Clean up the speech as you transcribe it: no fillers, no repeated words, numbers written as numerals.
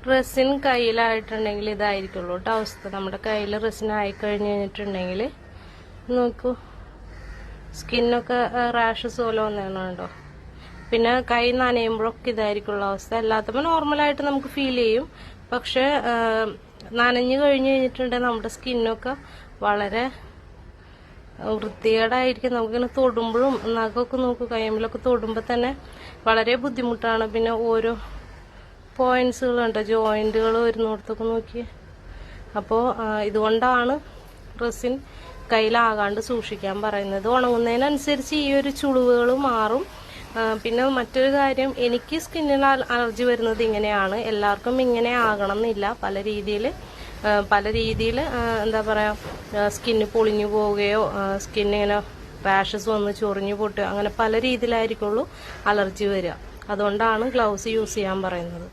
Resin കയ്യിലായിട്ടുണ്ടെങ്കിൽ ഇതായിരിക്കുള്ളൂ കേട്ടോ അവസ്ഥ. നമ്മുടെ കയ്യിൽ റെസിൻ ആയിക്കഴിഞ്ഞ് കഴിഞ്ഞിട്ടുണ്ടെങ്കിൽ നോക്കൂ, സ്കിന്നൊക്കെ റാഷസ് പോലെ വന്നേണോ. പിന്നെ കൈ നനയുമ്പോഴൊക്കെ ഇതായിരിക്കുള്ള അവസ്ഥ. അല്ലാത്തപ്പോൾ നോർമലായിട്ട് നമുക്ക് ഫീൽ ചെയ്യും. പക്ഷെ നനഞ്ഞു കഴിഞ്ഞ് കഴിഞ്ഞിട്ടുണ്ടെങ്കിൽ നമ്മുടെ സ്കിന്നൊക്കെ വളരെ വൃത്തികേടായിരിക്കും. നമുക്കിങ്ങനെ തൊടുമ്പോഴും നഖമൊക്കെ നോക്കൂ, കയ്യുമ്പിലൊക്കെ തൊടുമ്പോൾ തന്നെ വളരെ ബുദ്ധിമുട്ടാണ്. പിന്നെ ഓരോ പോയിന്റ്സുകളുണ്ട്, ജോയിന്റുകൾ വരുന്നിടത്തൊക്കെ നോക്കി. അപ്പോൾ ഇതുകൊണ്ടാണ് റെസിൻ കയ്യിലാകാണ്ട് സൂക്ഷിക്കാൻ പറയുന്നത്. ഉണങ്ങുന്നതിനനുസരിച്ച് ഈ ഒരു ചുളിവുകൾ മാറും. പിന്നെ മറ്റൊരു കാര്യം, എനിക്ക് സ്കിന്നിൽ അലർജി വരുന്നത് ഇങ്ങനെയാണ്. എല്ലാവർക്കും ഇങ്ങനെ ആകണം എന്നില്ല. പല രീതിയിൽ എന്താ പറയുക, സ്കിന്ന് പൊളിഞ്ഞു പോവുകയോ സ്കിന്നിങ്ങനെ റാഷസ് വന്ന് ചൊറിഞ്ഞു പൊട്ടുകയോ അങ്ങനെ പല രീതിയിലായിരിക്കുള്ളൂ അലർജി വരിക. അതുകൊണ്ടാണ് ഗ്ലൗസ് യൂസ് ചെയ്യാൻ പറയുന്നത്.